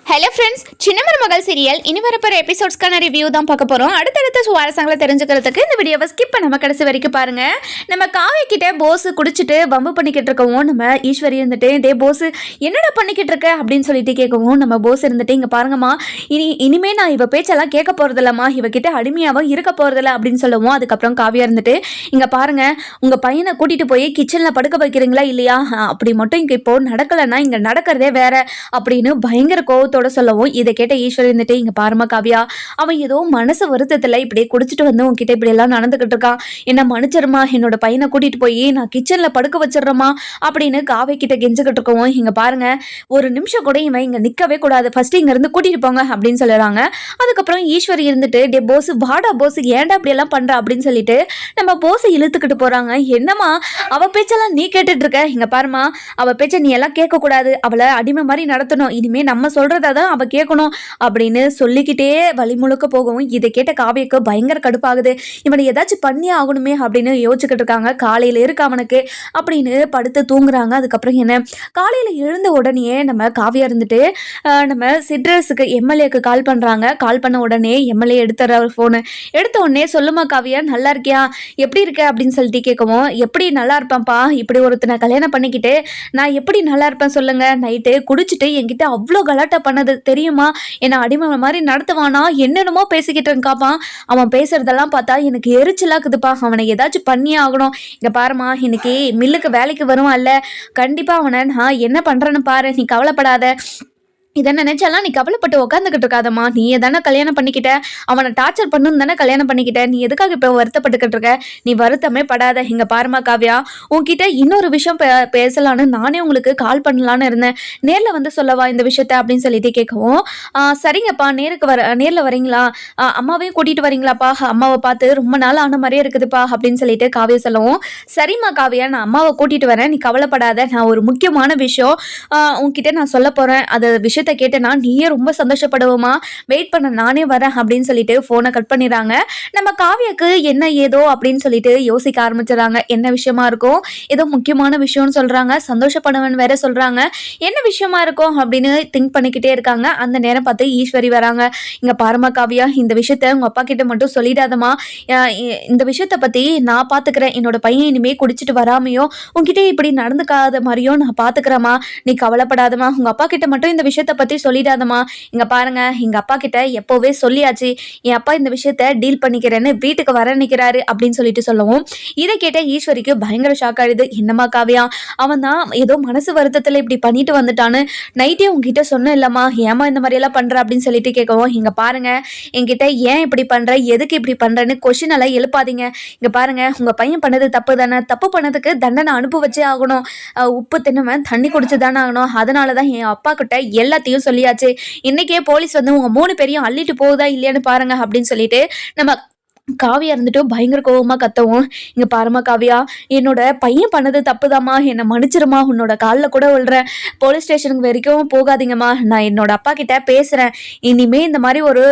Hello friends, சின்ன மருமகள் serial இனி வரப்போற எபிசோட்ஸ்க்கான ரிவ்யூ தான் பார்க்க போகிறோம். அடுத்தடுத்த சுவாரஸ்யங்களை தெரிஞ்சுக்கிறதுக்கு இந்த வீடியோவை ஸ்கிப் பண்ணாம கடைசி வரைக்கும் பாருங்க. நம்ம காவி கிட்ட போஸ் குடிச்சிட்டு பம்பு பண்ணிக்கிட்டு இருக்கவும் நம்ம ஈஸ்வரி இருந்துட்டு டே போஸ் என்னடா பண்ணிக்கிட்டு இருக்க அப்படின்னு சொல்லிட்டு கேட்கவும் நம்ம போஸ் இருந்துட்டு இங்கே பாருங்கம்மா, இனிமே நான் இவ பேச்செல்லாம் கேட்க போகிறதில்லம்மா, இவகிட்ட அடிமையாகவும் இருக்க போகிறதில்ல அப்படின்னு சொல்லவும் அதுக்கப்புறம் காவியா இருந்துட்டு இங்கே பாருங்க, உங்கள் பையனை கூட்டிகிட்டு போய் கிச்சனில் படுக்க வைக்கிறீங்களா இல்லையா, அப்படி மட்டும் இங்கே இப்போ நடக்கலைன்னா இங்கே நடக்கிறதே வேற அப்படின்னு பயங்கர கோவத்தோட சொல்லவும் இதை கேட்ட ஈஸ்வரி இருந்துட்டு இங்க பாருமா காவியா, அவன் ஏதோ மனசு வருத்தத்துல இப்படியே குடிச்சிட்டு வந்து உன்கிட்ட இப்படி எல்லாம் நடந்துகிட்டு இருக்கான், என்ன மன்னிச்சிருமா, என்னோட பையனை கூட்டிட்டு போய் நான் கிச்சன்ல படுக்க வச்சிடறமா அப்படின்னு காவி கிட்ட கெஞ்சுக்கிட்டு இருக்கவும் இங்க பாருங்க, ஒரு நிமிஷம் கூட இவன் இங்க நிக்கவே கூடாது, ஃபர்ஸ்ட் இங்க இருந்து கூட்டிட்டு போங்க அப்படின்னு சொல்லுறாங்க. அதுக்கப்புறம் ஈஸ்வரி இருந்துட்டு டே போஸ் வாடா போஸ், ஏன்டா அப்படி எல்லாம் பண்ற அப்படின்னு சொல்லிட்டு நம்ம போஸ் இழுத்துக்கிட்டு போறாங்க. என்னமா அவ பேச்செல்லாம் நீ கேட்டுட்டு இருக்க, இங்க பாருமா, அவ பேச்ச நீ எல்லாம் கேட்க கூடாது, அவளை அடிமை மாதிரி நடத்தணும், இனிமே நம்ம சொல்றத தான் அவ கேட்கணும் அப்படின்னு சொல்லிக்கிட்டே வழி முழுக்க போகவும் இதை கேட்ட காவியக்கு பயங்கர கடுப்பாகுது. இவனை ஏதாச்சும் பண்ணி ஆகணுமே அப்படின்னு யோசிச்சுக்கிட்டு இருக்காங்க. காலையில இருக்கு அவனுக்கு அப்படின்னு படுத்து தூங்குறாங்க. அதுக்கப்புறம் என்ன, காலையில எழுந்த உடனே நம்ம காவியா இருந்துட்டு நம்ம சிட்ரஸுக்கு எம்எல்ஏக்கு கால் பண்றாங்க. கால் பண்ண உடனே எம்எல்ஏ எடுத்துற போனு எடுத்த உடனே சொல்லுமா காவியா, நல்லா இருக்கியா, எப்படி இருக்க அப்படின்னு சொல்லிட்டு கேட்கவும், எப்படி நல்லா இருப்பேன்ப்பா, இப்படி ஒருத்தனை கல்யாணம் பண்ணிக்கிட்டு நான் எப்படி நல்லா இருப்பேன் சொல்லுங்க, நைட்டு குடிச்சிட்டு என்கிட்ட அவ்வளோ கலாட்டா பண்ணது தெரியுமா, என்ன அடிமை மாதிரி நடத்துவானா, என்னென்னமோ பேசிக்கிட்டு இருக்காப்பான், அவன் பேசுறதெல்லாம் பார்த்தா எனக்கு எரிச்சலாக்குதுப்பா, அவனை ஏதாச்சும் பண்ணியே ஆகணும், இங்க பாருமா இன்னைக்கு மில்லுக்கு வேலைக்கு வருவான் இல்ல, கண்டிப்பா அவனை நான் என்ன பண்றேன்னு பாரு, நீ கவலைப்படாத, இதை நினைச்சாலாம் நீ கவலைப்பட்டு உட்காந்துக்கிட்டு இருக்காதம்மா, நீ தானே கல்யாணம் பண்ணிக்கிட்ட, அவனை டார்ச்சர் பண்ணணும் தானே கல்யாணம் பண்ணிக்கிட்ட, நீ எதுக்காக இப்போ வருத்தப்பட்டுக்கிட்டு இருக்க, நீ வருத்தமே படாத, இங்க பாருமா காவியா, உன்கிட்ட இன்னொரு விஷயம் பேசலான்னு நானே உங்களுக்கு கால் பண்ணலான்னு இருந்தேன், நேரில் வந்து சொல்லவா இந்த விஷயத்த அப்படின்னு சொல்லிட்டு கேட்கவும், சரிங்கப்பா நேரில் வரீங்களா, அம்மாவையும் கூட்டிகிட்டு வரீங்களாப்பா, அம்மாவை பார்த்து ரொம்ப நாள் ஆன மாதிரியே இருக்குதுப்பா அப்படின்னு சொல்லிட்டு காவியா சொல்லவும், சரிம்மா காவியா, நான் அம்மாவை கூட்டிகிட்டு வரேன், நீ கவலைப்படாத, நான் ஒரு முக்கியமான விஷயம் உன்கிட்ட நான் சொல்ல போகிறேன், அது விஷயம் கேட்டேன்னா நீயே ரொம்ப சந்தோஷப்படுவோமா, வெயிட் பண்ண நானே வரேன் அப்படின்னு சொல்லிட்டு போனை கட் பண்ணிடுறாங்க. நம்ம காவியாக்கு என்ன ஏதோ அப்படின்னு சொல்லிட்டு யோசிக்க ஆரம்பிச்சிடறாங்க. என்ன விஷயமா இருக்கும், ஏதோ முக்கியமான விஷயம்னு சொல்றாங்க, சந்தோஷப்படுவேன் வேற சொல்றாங்க, என்ன விஷயமா இருக்கும் அப்படின்னு திங்க் பண்ணிக்கிட்டே இருக்காங்க. அந்த நேரம் பார்த்து ஈஸ்வரி வராங்க. இங்க பாருமா காவியா, இந்த விஷயத்த உங்க அப்பா கிட்ட மட்டும் சொல்லிடாதமா, இந்த விஷயத்த பத்தி நான் பாத்துக்கிறேன், என்னோட பையன் இனிமே குடிச்சிட்டு வராமையோ உங்ககிட்ட இப்படி நடந்துக்காத மாதிரியோ நான் பாத்துக்கிறேமா, நீ கவலைப்படாதமா, உங்க அப்பா கிட்ட மட்டும் இந்த விஷயத்த பத்தி சொல்லிடாதமா, இங்க பாருங்க எங்க அப்பா கிட்ட எப்போவே சொல்லியாச்சு, என் அப்பா இந்த விஷயத்த டீல் பண்ணிக்கிறேன்னு வீட்டுக்கு வர நிக்கிறாரு அப்படின்னு சொல்லிட்டு சொல்லவும், இதை கேட்ட ஈஸ்வரிக்கு பயங்கர ஷாக் ஆயிடுது. என்னமா காவியா, அவன் தான் ஏதோ மனசு வருத்தத்துல இப்படி பண்ணிட்டு வந்துட்டான்னு நைட்டே உங்ககிட்ட சொன்ன இல்லம்மா, ஏமா இந்த மாதிரி எல்லாம் பண்ற அப்படின்னு சொல்லிட்டு கேட்கவும், இங்க பாருங்க என்கிட்ட ஏன் இப்படி பண்ற, எதுக்கு இப்படி பண்றேன்னு கொஸ்டின் எல்லாம் எழுப்பாதீங்க, இங்க பாருங்க உங்க பையன் பண்ணது தப்பு தானே, தப்பு பண்ணதுக்கு தண்டனை அனுப்ப ஆகணும், உப்பு தின்னவன் தண்ணி குடிச்சு தானே ஆகணும், அதனாலதான் என் அப்பா கிட்ட எல்லாத்தையும் சொல்லியாச்சு, இன்னைக்கே போலீஸ் வந்து உங்க 3 பேரையும் அள்ளிட்டு போகுதா இல்லையான்னு பாருங்க அப்படின்னு சொல்லிட்டு நம்ம காவியா இருந்துட்டு பயங்கர கோவமா கத்தவும், இங்க பாருமா காவியா, என்னோட பையன் பண்ணது தப்புதாம்மா, என்னை மன்னிச்சிருமா, உன்னோட காலில் கூட விழுறேன், போலீஸ் ஸ்டேஷனுக்கு வரைக்கும் போகாதீங்கம்மா, நான் என்னோட அப்பா கிட்ட பேசுறேன், இனிமே இந்த மாதிரி ஒரு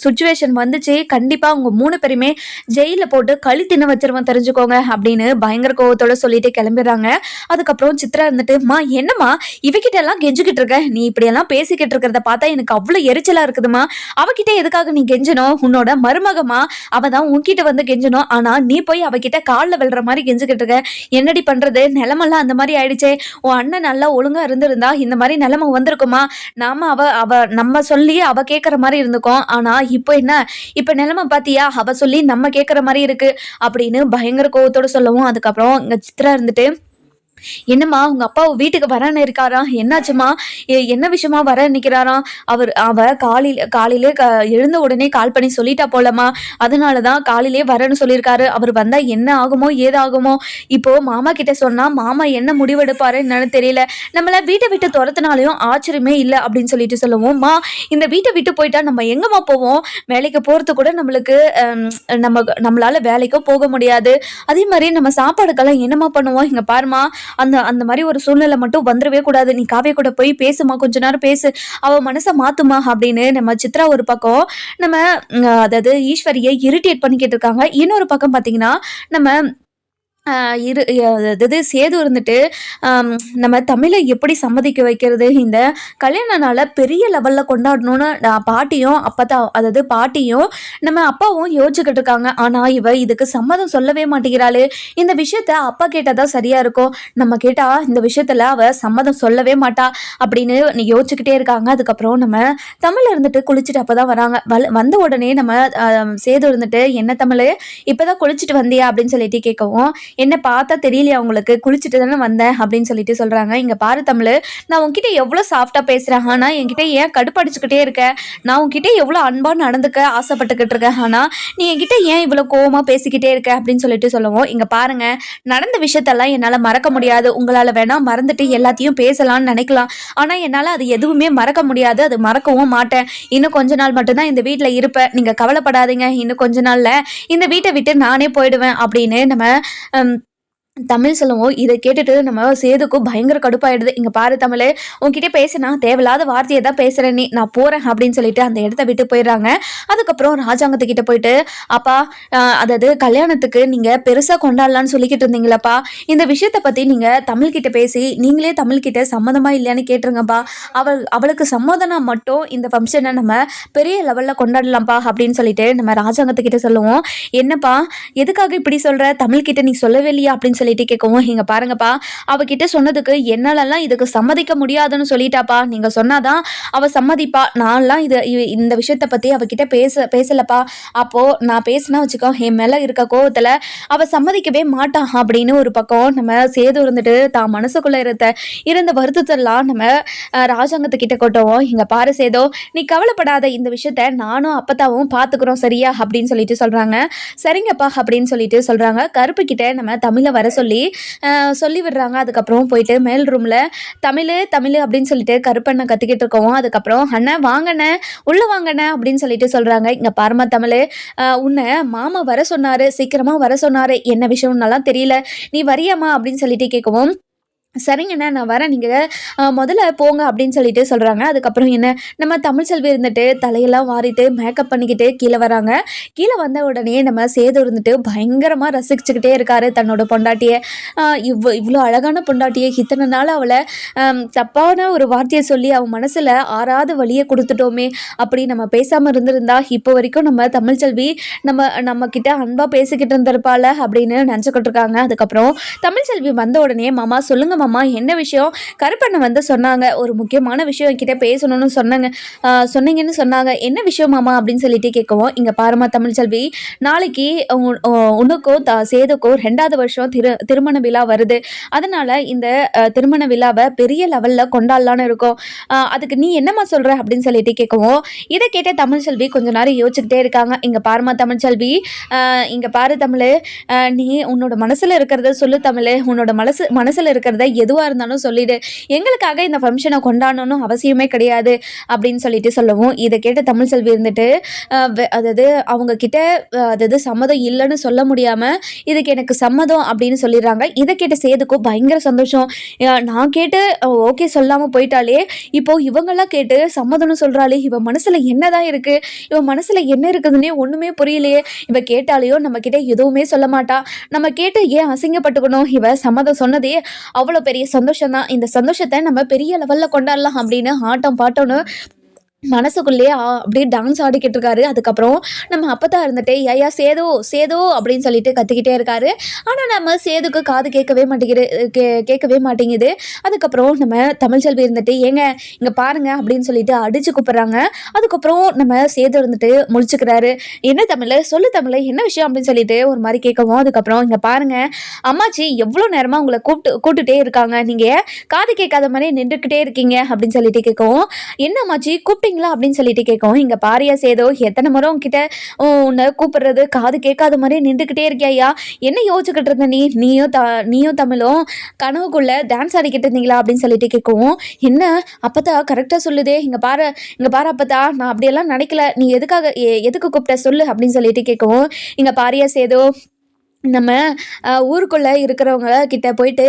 சுச்சுவேஷன் வந்துச்சு கண்டிப்பா உங்க 3 பேருமே ஜெயில போட்டு களி தின்ன வச்சிருவேன் தெரிஞ்சுக்கோங்க அப்படின்னு பயங்கர கோவத்தோட சொல்லிட்டு கிளம்பிடுறாங்க. அதுக்கப்புறம் சித்ரா இருந்துட்டு, மா என்னம்மா இவகிட்ட எல்லாம் கெஞ்சுக்கிட்டு இருக்க, நீ இப்படி எல்லாம் பேசிக்கிட்டு இருக்கிறத பார்த்தா எனக்கு அவ்வளவு எரிச்சலா இருக்குதுமா, அவகிட்ட எதுக்காக நீ கெஞ்சணும், உன்னோட மருமகமா, அவதான் உன்கிட்ட வந்து கெஞ்சணும், ஆனா நீ போய் அவகிட்ட காலில் விழுற மாதிரி கெஞ்சுக்கிட்டு இருக்க, என்னடி பண்றது, நிலமெல்லாம் அந்த மாதிரி ஆயிடுச்சே, உன் அண்ணன் நல்லா ஒழுங்கா இருந்திருந்தா இந்த மாதிரி நிலைமை வந்திருக்குமா, நாம அவ நம்ம சொல்லி அவ கேட்கற மாதிரி இருந்துக்கும், ஆனா இப்போ என்ன, இப்ப நிலைமை பாத்தியா, அவ சொல்லி நம்ம கேட்கற மாதிரி இருக்கு அப்படின்னு பயங்கர கோவத்தோட சொல்லவும், அதுக்கப்புறம் இங்க சித்ரா இருந்துட்டு, என்னம்மா உங்க அப்பா வீட்டுக்கு வரன்னு இருக்காராம், என்னாச்சுமா, என்ன விஷயமா வர நிற்கிறாராம், அவ காலையிலே எழுந்த உடனே கால் பண்ணி சொல்லிட்டா போலமா, அதனாலதான் காலையிலே வரேன்னு சொல்லியிருக்காரு, அவர் வந்தா என்ன ஆகுமோ ஏதாகுமோ, இப்போ மாமா கிட்ட சொன்னா மாமா என்ன முடிவெடுப்பாரு என்னன்னு தெரியல, நம்மள வீட்டை விட்டு துரத்தினாலையும் ஆச்சரியமே இல்லை அப்படின்னு சொல்லிட்டு சொல்லுவோம். இந்த வீட்டை விட்டு போயிட்டா நம்ம எங்கம்மா போவோம், வேலைக்கு போறது கூட நம்மளுக்கு நம்மளால வேலைக்கும் போக முடியாது, அதே மாதிரி நம்ம சாப்பாடுக்கெல்லாம் என்னமா பண்ணுவோம், இங்க பாருமா அந்த அந்த மாதிரி ஒரு சூழ்நிலை மட்டும் வந்துடவே கூடாது, நீ காவியா கூட போய் பேசுமா, கொஞ்ச நேரம் பேசு, அவ மனசை மாத்துமா அப்படின்னு நம்ம சித்ரா ஒரு பக்கம் நம்ம அதாவது ஈஸ்வரியை இரிட்டேட் பண்ணிக்கிட்டு இருக்காங்க. இன்னொரு பக்கம் பாத்தீங்கன்னா நம்ம அதாவது சேது இருந்துட்டு நம்ம தமிழை எப்படி சம்மதிக்க வைக்கிறது, இந்த கல்யாண நாளை பெரிய லெவலில் கொண்டாடணும்னு பாட்டியும் அப்பதான் அதாவது பாட்டியும் நம்ம அப்பாவும் யோசிச்சுக்கிட்டு இருக்காங்க. ஆனால் இவ இதுக்கு சம்மதம் சொல்லவே மாட்டேங்கிறாளே, இந்த விஷயத்த அப்பா கேட்டால் தான் சரியாக இருக்கும், நம்ம கேட்டால் இந்த விஷயத்தில் அவள் சம்மதம் சொல்லவே மாட்டா அப்படின்னு யோசிச்சுக்கிட்டே இருக்காங்க. அதுக்கப்புறம் நம்ம தமிழ் இருந்துட்டு குளிச்சுட்டு அப்போ தான் வராங்க. வந்த உடனே நம்ம சேது இருந்துட்டு என்ன தமிழ் இப்போ தான் குளிச்சுட்டு வந்தியா அப்படின்னு சொல்லிட்டு கேட்கவும், என்ன பார்த்தா தெரியலையா உங்களுக்கு, குளிச்சுட்டு தானே வந்தேன் அப்படின்னு சொல்லிட்டு சொல்கிறாங்க. இங்கே பாரு தமிழ், நான் உன்கிட்ட எவ்வளோ சாஃப்டாக பேசுகிறேன், ஆனால் என்கிட்ட ஏன் கடுப்படிச்சுக்கிட்டே இருக்கேன், நான் உன்கிட்ட எவ்வளோ அன்பாக நடந்துக்க ஆசைப்பட்டுக்கிட்டு இருக்கேன், ஆனால் நீ என்கிட்ட ஏன் இவ்வளோ கோவமாக பேசிக்கிட்டே இருக்க அப்படின்னு சொல்லிட்டு சொல்லுவோம். இங்கே பாருங்கள், நடந்த விஷயத்தெல்லாம் என்னால் மறக்க முடியாது, உங்களால் வேணால் மறந்துட்டு எல்லாத்தையும் பேசலாம்னு நினைக்கலாம், ஆனால் என்னால் அது எதுவுமே மறக்க முடியாது, அது மறக்கவும் மாட்டேன். இன்னும் கொஞ்ச நாள் மட்டும்தான் இந்த வீட்டில் இருப்பேன், நீங்கள் கவலைப்படாதீங்க, இன்னும் கொஞ்ச நாளில் இந்த வீட்டை விட்டு நானே போயிடுவேன் அப்படின்னு நம்ம தமிழ் சொல்லுவோம். இதை கேட்டுட்டு நம்ம சேதுக்கும் பயங்கர கடுப்பாயிடுது. இங்கே பாரு தமிழ், உன்கிட்ட பேசினா தேவையில்லாத வார்த்தையை தான் பேசுகிறேன், நீ நான் போகிறேன் அப்படின்னு சொல்லிட்டு அந்த இடத்த விட்டு போயிடுறாங்க. அதுக்கப்புறம் ராஜாங்கத்துக்கிட்ட போயிட்டு, அப்பா அதாவது கல்யாணத்துக்கு நீங்கள் பெருசாக கொண்டாடலான்னு சொல்லிக்கிட்டு இருந்தீங்களப்பா, இந்த விஷயத்தை பற்றி நீங்கள் தமிழ்கிட்ட பேசி நீங்களே தமிழ்கிட்ட சம்மதமாக இல்லையான்னு கேட்டுருங்கப்பா, அவளுக்கு சம்மதம் மட்டும் இந்த ஃபங்க்ஷனை நம்ம பெரிய லெவலில் கொண்டாடலாம்ப்பா அப்படின்னு சொல்லிட்டு நம்ம ராஜாங்கத்துக்கிட்ட சொல்லுவோம். என்னப்பா எதுக்காக இப்படி சொல்கிற, தமிழ்கிட்ட நீ சொல்லவே இல்லையா அப்படின்னு சொல்லிட்டு கேட்கவும், இங்க பாருங்கப்பா, அவகிட்ட சொன்னதுக்கு என்னாலலாம் இதுக்கு சம்மதிக்க முடியாதுன்னு சொல்லிட்டாப்பா, நீங்க சொன்னாதான் அவ சம்மதிப்பா, நான்லாம் இந்த விஷயத்த பத்தி அவகிட்ட பேசலப்பா, அப்போ நான் பேசினா வச்சுக்கோ என் மேல இருக்க கோவத்துல அவ சம்மதிக்கவே மாட்டான் அப்படின்னு ஒரு பக்கம் நம்ம சேது இருந்துட்டு தான் மனசுக்குள்ள இருந்த வருத்தத்தெல்லாம் நம்ம ராஜாங்கத்துக்கிட்ட கொட்டவும், இங்க பாரு சேதோ, நீ கவலைப்படாத, இந்த விஷயத்த நானும் அப்பத்தாவும் பாத்துக்கிறோம் சரியா அப்படின்னு சொல்லிட்டு சொல்றாங்க. சரிங்கப்பா அப்படின்னு சொல்லிட்டு சொல்றாங்க. கருப்பு கிட்ட நம்ம தமிழை வர சொல்லி விடுறாங்க. அதுக்கப்புறம் போயிட்டு மேல் ரூமில் தமிழ் அப்படின்னு சொல்லிட்டு கருப்பண்ணை கத்திக்கிட்டு இருக்கவும், அதுக்கப்புறம் அண்ணன் வாங்கண்ணே உள்ளே வாங்கண்ணே அப்படின்னு சொல்லிட்டு சொல்கிறாங்க. இங்கே பாருமா தமிழ், உன்னை மாமா வர சொன்னார், சீக்கிரமாக வர சொன்னார், என்ன விஷயம்னாலாம் தெரியல, நீ வரியாமா அப்படின்னு சொல்லிட்டு கேட்கவும், சரிங்கண்ணா நான் வரேன், நீங்கள் முதல்ல போங்க அப்படின்னு சொல்லிட்டு சொல்கிறாங்க. அதுக்கப்புறம் என்ன நம்ம தமிழ்செல்வி இருந்துட்டு தலையெல்லாம் வாரிட்டு மேக்கப் பண்ணிக்கிட்டு கீழே வராங்க. கீழே வந்த உடனே நம்ம சேது இருந்துட்டு பயங்கரமாக ரசிச்சுக்கிட்டே இருக்காரு தன்னோட பொண்டாட்டியை. இவ்வளோ அழகான பொண்டாட்டியை இத்தனை நாள் அவளை தப்பான ஒரு வார்த்தையை சொல்லி அவன் மனசில் ஆறாத வழியை கொடுத்துட்டோமே, அப்படி நம்ம பேசாமல் இருந்திருந்தா இப்போ வரைக்கும் நம்ம தமிழ்செல்வி நம்ம கிட்ட அன்பாக பேசிக்கிட்டு இருந்திருப்பாள் அப்படின்னு நினச்சிக்கிட்டு இருக்காங்க. அதுக்கப்புறம் தமிழ்செல்வி வந்த உடனே மாமா சொல்லுங்க மாமா, என்ன விஷயம், கருப்பண்ணை வந்து சொன்னாங்க, ஒரு முக்கியமான விஷயம் என்கிட்ட பேசணும்னு சொன்னீங்கன்னு சொன்னாங்க, என்ன விஷயம் மாமா அப்படின்னு சொல்லிட்டு கேட்கவும், இங்கே பாருமா தமிழ்செல்வி, நாளைக்கு உனக்கும் சேதுக்கும் 2வது வருஷம் திருமண விழா வருது, அதனால இந்த திருமண விழாவை பெரிய லெவலில் கொண்டாடலான்னு இருக்கும், அதுக்கு நீ என்னம்மா சொல்கிற அப்படின்னு சொல்லிட்டு கேட்கவும், இதை கேட்ட தமிழ்செல்வி கொஞ்ச நேரம் யோசிச்சுக்கிட்டே இருக்காங்க. இங்கே பாருமா தமிழ்செல்வி, இங்கே பாரு தமிழ், நீ உன்னோட மனசில் இருக்கிறத சொல்லு தமிழ், உன்னோட மனசில் இருக்கிறத எதுவாக இருந்தாலும் சொல்லிடு, எங்களுக்காக இந்த ஃபங்க்ஷனை கொண்டாடணும்னு அவசியமே கிடையாது அப்படின்னு சொல்லிட்டு சொல்லவும், இதை கேட்ட தமிழ்செல்வி இருந்துட்டு அதாவது அவங்க கிட்ட அதாவது சம்மதம் இல்லைன்னு சொல்ல முடியாமல் இதுக்கு எனக்கு சம்மதம் அப்படின்னு சொல்லிடுறாங்க. இதை கேட்ட சேதுக்கும் பயங்கர சந்தோஷம். நான் கேட்டு ஓகே சொல்லாமல் போயிட்டாலே, இப்போ இவங்கெல்லாம் கேட்டு சம்மதம்னு சொல்கிறாளே, இவன் மனசில் என்னதான் இருக்குது, இவன் மனசில் என்ன இருக்குதுன்னே ஒன்றுமே புரியலையே, இவ கேட்டாலேயோ நம்ம கிட்ட எதுவுமே சொல்ல மாட்டா, நம்ம கேட்டு ஏன் அசிங்கப்பட்டுக்கணும், இவ சம்மதம் சொன்னதே அவ்வளோ பெரிய சந்தோஷம் தான், இந்த சந்தோஷத்தை நம்ம பெரிய லெவலில் கொண்டாடலாம் அப்படின்னு ஆட்டம் பாட்டோன்னு மனசுக்குள்ளேயே அப்படியே டான்ஸ் ஆடிக்கிட்டு இருக்காரு. அதுக்கப்புறம் நம்ம அப்பதான் இருந்துட்டு ஐயா சேதோ அப்படின்னு சொல்லிட்டு கத்திக்கிட்டே இருக்காரு. ஆனால் நம்ம சேதுக்கு காது கேட்கவே மாட்டேங்குது. அதுக்கப்புறம் நம்ம தமிழ்செல்வி இருந்துட்டு ஏங்க இங்கே பாருங்க அப்படின்னு சொல்லிட்டு அடிச்சு கூப்பிட்றாங்க. அதுக்கப்புறம் நம்ம சேது இருந்துட்டு முழிச்சுக்கிறாரு. என்ன தமிழ், சொல்லு தமிழ், என்ன விஷயம் அப்படின்னு சொல்லிட்டு ஒரு மாதிரி கேட்கவும், அதுக்கப்புறம் இங்கே பாருங்க அம்மாச்சி எவ்வளோ நேரமாக உங்களை கூப்பிட்டுட்டே இருக்காங்க, நீங்கள் காது கேட்காத மாதிரி நின்றுக்கிட்டே இருக்கீங்க அப்படின்னு சொல்லிட்டு கேட்கவும், என்ன அம்மாச்சி கூப்பிட்டீங்களா அப்படின்னு சொல்லிட்டு கேட்கவும், இங்க பாரியா சேதோ, எத்தனை முறை உங்ககிட்ட உன்னை கூப்பிடுறது, காது கேட்காத மாதிரி நின்றுக்கிட்டே இருக்கியா, என்ன யோசிச்சுக்கிட்டு இருந்த நீயும் தமிழும் கனவுக்குள்ள டான்ஸ் ஆடிக்கிட்டு இருந்தீங்களா அப்படின்னு சொல்லிட்டு கேட்கவும், என்ன அப்பத்தா கரெக்டாக சொல்லுதே, இங்க பாரு அப்பத்தா, நான் அப்படியெல்லாம் நினைக்கல, நீ எதுக்கு கூப்பிட்ட சொல்லு அப்படின்னு சொல்லிட்டு கேட்கவும், இங்க பாரியா சேதோ, நம்ம ஊருக்குள்ளே இருக்கிறவங்க கிட்ட போயிட்டு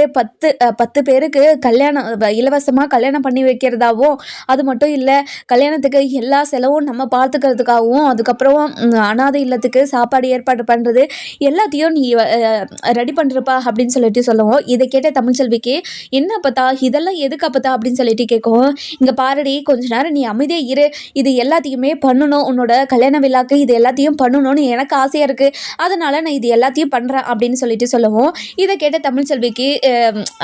10 பேருக்கு கல்யாணம் இலவசமாக கல்யாணம் பண்ணி வைக்கிறதாவும், அது மட்டும் இல்லை கல்யாணத்துக்கு எல்லா செலவும் நம்ம பார்த்துக்கிறதுக்காகவும், அதுக்கப்புறம் அனாதை இல்லத்துக்கு சாப்பாடு ஏற்பாடு பண்ணுறது எல்லாத்தையும் நீ ரெடி பண்ணுறப்பா அப்படின்னு சொல்லிட்டு சொல்லுவோம். இதை கேட்ட தமிழ்ச்செல்விக்கு, என்ன அப்பத்தா இதெல்லாம் எதுக்கு அப்பத்தா அப்படின்னு சொல்லிட்டு கேட்கும். இங்கே பாருடி, கொஞ்ச நேரம் நீ அமைதியாக இரு, இது எல்லாத்தையுமே பண்ணணும், உன்னோட கல்யாண விழாக்கு இது எல்லாத்தையும் பண்ணணும்னு எனக்கு ஆசையாக இருக்குது, அதனால் நான் இது எல்லாத்தையும் பண்ணுறேன் அப்படின்னு சொல்லிட்டு சொல்லவும், இதை கேட்ட தமிழ்ச்செல்விக்கு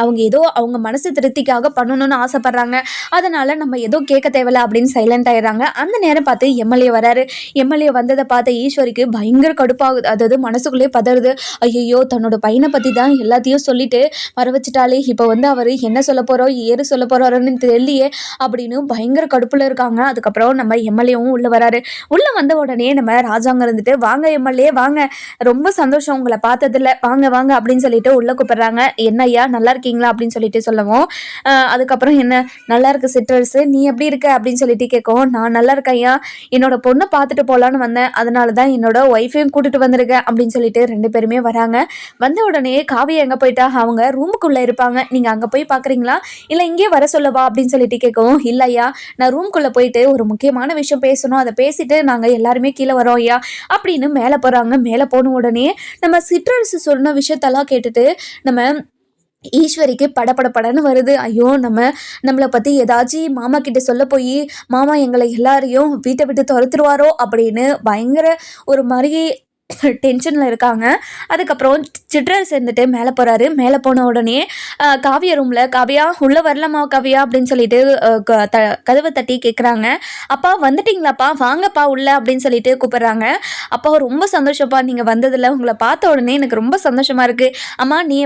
அவங்க ஏதோ அவங்க மனசு திருப்திக்காக பண்ணணும்னு ஆசைப்படுறாங்க, அதனால நம்ம ஏதோ கேட்க தேவையில்ல அப்படின்னு சைலண்ட் ஆயிடுறாங்க. அந்த நேரம் பார்த்து எம்எல்ஏ வராரு. எம்எல்ஏ வந்ததை பார்த்த ஈஸ்வரிக்கு பயங்கர கடுப்பாகுது. அதாவது மனசுக்குள்ளே பதறுது. ஐயோ, தன்னோட பையனை பற்றி தான் எல்லாத்தையும் சொல்லிட்டு வர வச்சுட்டாலே, இப்போ அவர் என்ன சொல்ல போகிறோம், ஏறு சொல்ல போகிறாருன்னு தெரியலையே அப்படின்னு பயங்கர கடுப்பில் இருக்காங்க. அதுக்கப்புறம் நம்ம எம்எல்ஏவும் உள்ளே வராரு. உள்ளே வந்த உடனே நம்ம ராஜாங்க இருந்துட்டு, வாங்க எம்எல்ஏ வாங்க, ரொம்ப சந்தோஷம் உங்களை பார்த்ததில்ல, வாங்க வாங்க அப்படின்னு சொல்லிட்டு உள்ளே கூப்பிடுறாங்க. என்ன ஐயா நல்லா இருக்கீங்களா அப்படின்னு சொல்லிட்டு சொல்லவும், அதுக்கப்புறம் என்ன நல்லா இருக்கு சிட்ரஸ், நீ எப்படி இருக்க அப்படின்னு சொல்லிட்டு கேட்கும். நான் நல்லா இருக்கேன் ஐயா, என்னோட பொண்ணை பார்த்துட்டு போகலான்னு வந்தேன், அதனால தான் என்னோட ஒய்ஃபையும் கூட்டிட்டு வந்திருக்கேன் அப்படின்னு சொல்லிட்டு 2 பேருமே வராங்க. வந்த உடனே காவியா எங்கே போயிட்டா, அவங்க ரூமுக்குள்ளே இருப்பாங்க, நீங்கள் அங்கே போய் பார்க்குறீங்களா இல்லை இங்கே வர சொல்லவா அப்படின்னு சொல்லிட்டு கேட்கவும், இல்லை ஐயா நான் ரூம்குள்ளே போயிட்டு ஒரு முக்கியமான விஷயம் பேசணும், அதை பேசிட்டு நாங்கள் எல்லாருமே கீழே வரோம் ஐயா அப்படின்னு மேலே போகிறாங்க. மேலே போன உடனே நம்ம சிட்ரஸ் சொன்ன விஷயத்தெல்லாம் கேட்டுட்டு நம்ம ஈஸ்வரிக்கு படபடன்னு வருது. ஐயோ, நம்மளை பற்றி ஏதாச்சும் மாமா கிட்ட சொல்ல போய் மாமா எங்களை எல்லாரையும் வீட்டை விட்டு துரத்துருவாரோ அப்படின்னு பயங்கர ஒரு மாதிரி டென்ஷனில் இருக்காங்க. அதுக்கப்புறம் சிட்ரஸ் இருந்துட்டு மேலே போகிறாரு. மேலே போன உடனே காவியா ரூமில், காவியா உள்ளே வரலாமா காவியா அப்படின்னு சொல்லிட்டு கதவை தட்டி கேட்குறாங்க. அப்பா வந்துட்டிங்களாப்பா, வாங்கப்பா உள்ள அப்படின்னு சொல்லிட்டு கூப்பிட்றாங்க. அப்பா ரொம்ப சந்தோஷப்பா நீங்கள் வந்ததில், உங்களை பார்த்த உடனே எனக்கு ரொம்ப சந்தோஷமாக இருக்குது. அம்மா நீ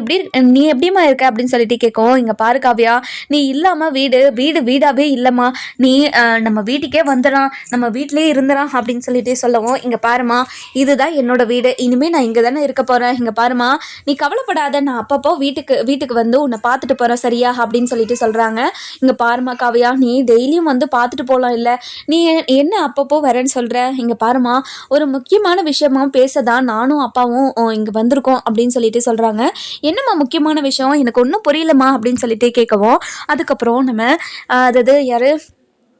எப்படிம்மா இருக்க அப்படின்னு சொல்லிட்டு கேட்கும். இங்கே பாரு காவியா, நீ இல்லாமல் வீடாகவே இல்லைம்மா, நீ நம்ம வீட்டுக்கே வந்துடலாம், நம்ம வீட்டிலே இருந்துடலாம் அப்படின்னு சொல்லிட்டு சொல்லவும், இங்கே பாருமா இதுதான் என்னோட வீடு, இனிமேல் நான் இங்கே தானே இருக்க போகிறேன், இங்கே பாருமா நீ கவலைப்படாத, நான் அப்பப்போ வீட்டுக்கு வந்து உன்னை பார்த்துட்டு போகிறேன் சரியா அப்படின்னு சொல்லிட்டு சொல்கிறாங்க. இங்கே பாருமா காவியா, நீ டெய்லியும் வந்து பார்த்துட்டு போகலாம், இல்லை நீ என்ன அப்பப்போ வரேன்னு சொல்கிற, இங்கே பாருமா ஒரு முக்கியமான விஷயமா பேச தான் நானும் அப்பாவும் இங்கே வந்திருக்கோம் அப்படின்னு சொல்லிட்டு சொல்கிறாங்க. என்னம்மா முக்கியமான விஷயம், எனக்கு ஒன்றும் புரியலம்மா அப்படின்னு சொல்லிட்டு கேட்கவும், அதுக்கப்புறம் அதாவது யார்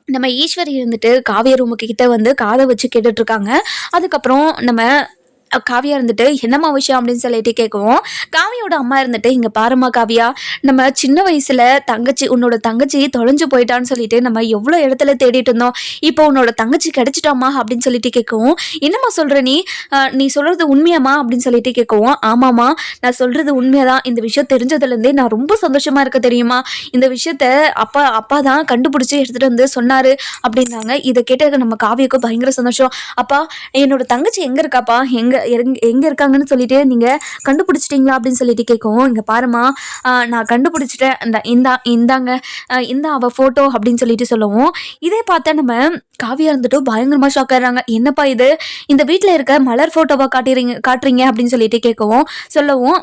நம்ம ஈஸ்வரி இருந்துட்டு காவியா ரூமுக்கு கிட்ட வந்து காதை வச்சு கேட்டுட்ருக்காங்க. அதுக்கப்புறம் காவியா இருந்துட்டு என்னம்மா விஷயம் அப்படின்னு சொல்லிட்டு கேட்கவும், காவியோட அம்மா இருந்துட்டு, இங்கே பாருமா காவியா, நம்ம சின்ன வயசில் உன்னோட தங்கச்சி தொலைஞ்சு போயிட்டான்னு சொல்லிட்டு நம்ம எவ்வளோ இடத்துல தேடிட்டு இருந்தோம், இப்போ உன்னோட தங்கச்சி கிடைச்சிட்டாமா அப்படின்னு சொல்லிட்டு கேட்கவும், என்னம்மா சொல்கிற நீ சொல்கிறது உண்மையாம்மா அப்படின்னு சொல்லிட்டு கேட்கவும், ஆமாம்மா நான் சொல்கிறது உண்மையாதான், இந்த விஷயம் தெரிஞ்சதுலேருந்தே நான் ரொம்ப சந்தோஷமாக இருக்க தெரியுமா, இந்த விஷயத்த அப்பா தான் கண்டுபிடிச்சி எடுத்துகிட்டு வந்து சொன்னார் அப்படின்னாங்க. இதை கேட்டது நம்ம காவியக்கு பயங்கர சந்தோஷம். அப்பா என்னோட தங்கச்சி எங்கே இருக்காப்பா, எங்கே இருக்காங்கன்னு சொல்லிட்டு நீங்கள் கண்டுபிடிச்சிட்டிங்களா அப்படின்னு சொல்லிட்டு கேட்கவும், இங்கே பாருமா நான் கண்டுபிடிச்சிட்டேன், இந்தா அவள் ஃபோட்டோ அப்படின்னு சொல்லிட்டு சொல்லவும், இதே பார்த்தா நம்ம காவியா இருந்துட்டு பயங்கரமாக ஷாக் ஆயிடுறாங்க. என்னப்பா இது, இந்த வீட்டில் இருக்க மலர் ஃபோட்டோவாக காட்டுறீங்க அப்படின்னு சொல்லிட்டு கேட்கவும் சொல்லவும்,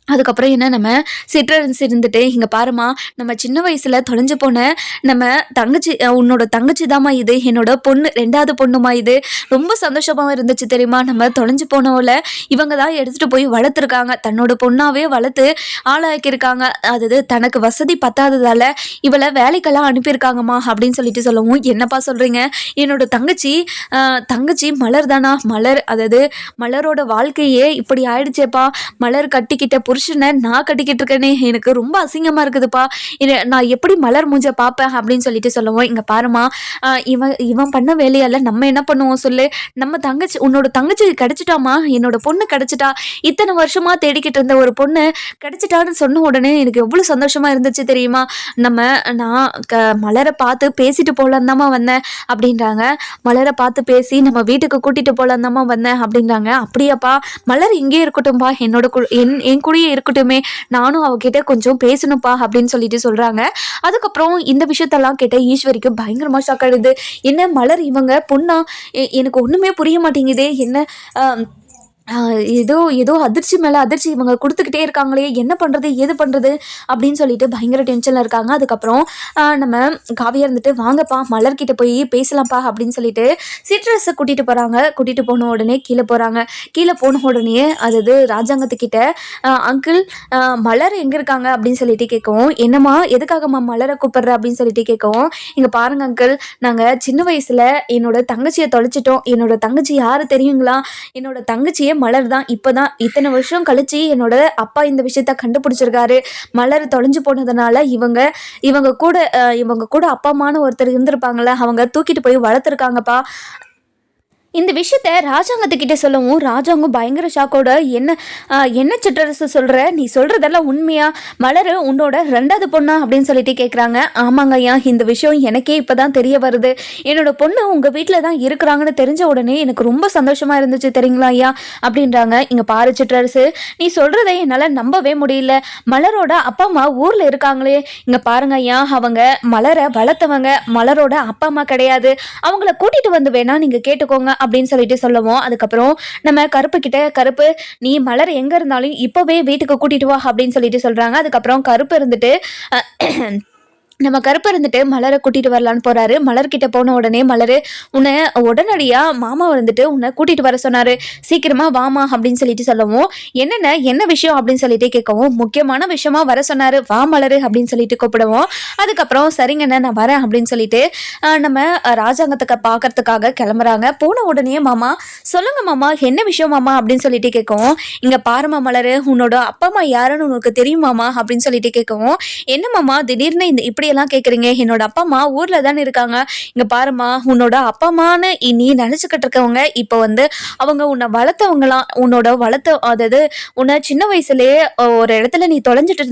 அதுக்கப்புறம் என்ன நம்ம சிட்ரன்ஸ் இருந்துட்டு, இங்கே பாருமா நம்ம சின்ன வயசில் தொலைஞ்சு போன நம்ம தங்கச்சி, உன்னோட தங்கச்சி தாம்மா இது, என்னோட பொண்ணு, 2வது பொண்ணுமா இது, ரொம்ப சந்தோஷமாக இருந்துச்சு தெரியுமா, நம்ம தொலைஞ்சு போனவளை இவங்க தான் எடுத்துகிட்டு போய் வளர்த்துருக்காங்க, தன்னோட பொண்ணாவே வளர்த்து ஆளாக்கியிருக்காங்க, அது தனக்கு வசதி பத்தாததால் இவளை வேலைக்கெல்லாம் அனுப்பியிருக்காங்கம்மா அப்படின்னு சொல்லிட்டு சொல்லவும், என்னப்பா சொல்கிறீங்க, என்னோட தங்கச்சி மலர் தானா, அதாவது மலரோட வாழ்க்கையே இப்படி ஆயிடுச்சேப்பா, மலர் கட்டிக்கிட்ட புருஷனை நான் கட்டிக்கிட்டு இருக்கேனே, எனக்கு ரொம்ப அசிங்கமாக இருக்குதுப்பா, நான் எப்படி மலர் மூஞ்ச பார்ப்பேன் அப்படின்னு சொல்லிட்டு சொல்லுவோம். இங்கே பாருமா இவன் பண்ண வேலையால் நம்ம என்ன பண்ணுவோம் சொல்லு, உன்னோட தங்கச்சி கிடைச்சிட்டாமா, என்னோட பொண்ணு கிடைச்சிட்டா, இத்தனை வருஷமாக தேடிக்கிட்டு இருந்த ஒரு பொண்ணு கிடைச்சிட்டான்னு சொன்ன உடனே எனக்கு எவ்வளோ சந்தோஷமாக இருந்துச்சு தெரியுமா, நான் மலரை பார்த்து பேசிட்டு போகலான்னு தாம்மா வந்தேன் அப்படின்றாங்க. மலரை பார்த்து பேசி நம்ம வீட்டுக்கு கூட்டிகிட்டு போகலான்னு தாம்மா வந்தேன் அப்படின்றாங்க. அப்படியாப்பா, மலர் இங்கே இருக்கட்டும்பா, என் கூடயே இருக்கட்டுமே, நானும் அவகிட்ட கொஞ்சம் பேசணும்ப்பா அப்படின்னு சொல்லிட்டு சொல்கிறாங்க. அதுக்கப்புறம் இந்த விஷயத்தெல்லாம் கேட்ட ஈஸ்வரிக்கு பயங்கரமாக ஷாக் ஆகிடுது. என்ன மலர் இவங்க பொண்ணா, எனக்கு ஒன்றுமே புரிய மாட்டேங்குதே, என்ன ஏதோ ஏதோ அதிர்ச்சி மேலே அதிர்ச்சி இவங்க கொடுத்துக்கிட்டே இருக்காங்களே, என்ன பண்ணுறது ஏது பண்ணுறது அப்படின்னு சொல்லிட்டு பயங்கர டென்ஷனில் இருக்காங்க. அதுக்கப்புறம் நம்ம காவியா இருந்துட்டு வாங்கப்பா மலர்கிட்ட போய் பேசலாம்ப்பா அப்படின்னு சொல்லிட்டு சிட்ரஸை கூட்டிகிட்டு போகிறாங்க. கூட்டிகிட்டு போன உடனே கீழே போகிறாங்க. கீழே போன உடனே அதாவது ராஜாங்கத்துக்கிட்ட அங்கிள் மலர் எங்கே இருக்காங்க அப்படின்னு சொல்லிட்டு கேட்கவும், என்னம்மா எதுக்காகம்மா மலரை கூப்பிட்ற அப்படின்னு சொல்லிட்டு கேட்கவும், இங்கே பாருங்க அங்கிள், நாங்கள் சின்ன வயசில் என்னோட தங்கச்சியை தொலைச்சிட்டோம். என்னோட தங்கச்சி யார் தெரியுங்களா? என்னோட தங்கச்சியை மலர் தான். இப்போதான் இத்தனை வருஷம் கழிச்சு என்னோட அப்பா இந்த விஷயத்த கண்டுபிடிச்சிருக்காரு. மலர் தொலைஞ்சு போனதுனால இவங்க கூட அப்பா அம்மானு ஒருத்தர் இருந்திருப்பாங்களே, அவங்க தூக்கிட்டு போய் வளர்த்துருக்காங்கப்பா. இந்த விஷயத்த ராஜாங்கத்துக்கிட்ட சொல்லவும் ராஜாங்கம் பயங்கர ஷாக்கோட, என்ன சிற்றரசு சொல்கிற, நீ சொல்கிறதெல்லாம் உண்மையா? மலர் உன்னோட 2வது பொண்ணா அப்படின்னு சொல்லிட்டு கேட்குறாங்க. ஆமாங்க ஐயா, இந்த விஷயம் எனக்கே இப்போ தான் தெரிய வருது. என்னோட பொண்ணு உங்கள் வீட்டில் தான் இருக்கிறாங்கன்னு தெரிஞ்ச உடனே எனக்கு ரொம்ப சந்தோஷமாக இருந்துச்சு தெரியுங்களா ஐயா அப்படின்றாங்க. இங்கே பாரு சிற்றரசு, நீ சொல்கிறத என்னால் நம்பவே முடியல. மலரோட அப்பா அம்மா ஊரில் இருக்காங்களே, இங்கே பாருங்க ஐயா, அவங்க மலரை வளர்த்தவங்க, மலரோட அப்பா அம்மா கிடையாது. அவங்கள கூட்டிகிட்டு வந்து வேணா நீங்கள் கேட்டுக்கோங்க அப்படின்னு சொல்லிட்டு சொல்லவும், அதுக்கப்புறம் நம்ம கருப்பு கிட்ட, கருப்பு நீ மலர் எங்க இருந்தாலும் இப்பவே வீட்டுக்கு கூட்டிட்டு வா அப்படின்னு சொல்லிட்டு சொல்றாங்க. அதுக்கப்புறம் கருப்பு இருந்துட்டு நம்ம கருப்பு இருந்துட்டு மலரை கூட்டிகிட்டு வரலான்னு போகிறாரு. மலர்கிட்ட போன உடனே மலர், உன்னை உடனடியாக மாமா வந்துட்டு உன்னை கூட்டிகிட்டு வர சொன்னார், சீக்கிரமாக வாமா அப்படின்னு சொல்லிட்டு சொல்லவும், என்ன விஷயம் அப்படின்னு சொல்லிட்டு கேட்கவும், முக்கியமான விஷயமா வர சொன்னார், வா மலர் அப்படின்னு சொல்லிட்டு கூப்பிடுவோம். அதுக்கப்புறம் சரிங்கண்ணே நான் வரேன் அப்படின்னு சொல்லிட்டு நம்ம ராஜாங்கத்துக்கு பார்க்கறதுக்காக கிளம்புறாங்க. போன உடனே மாமா சொல்லுங்க மாமா, என்ன விஷயம் மாமா அப்படின்னு சொல்லிட்டு கேட்கவும், இங்கே பாருமா மலர், உன்னோட அப்பா அம்மா யாருன்னு உனக்கு தெரியுமாமா அப்படின்னு சொல்லிட்டு கேட்கவும், என்ன மாமா திடீர்னு இப்படி எல்லாம் கேட்குறீங்க, என்னோட அப்பா அம்மா ஊரில் தானே இருக்காங்க. இங்கே பாருமா, உன்னோட அப்பா அம்மான்னு நீ நினச்சிக்கிட்டு இருக்கவங்க இப்போ அவங்க உன்னை வளர்த்தவங்களாம். அதாவது உன்னை சின்ன வயசுலேயே ஒரு இடத்துல நீ தொலைஞ்சிட்டு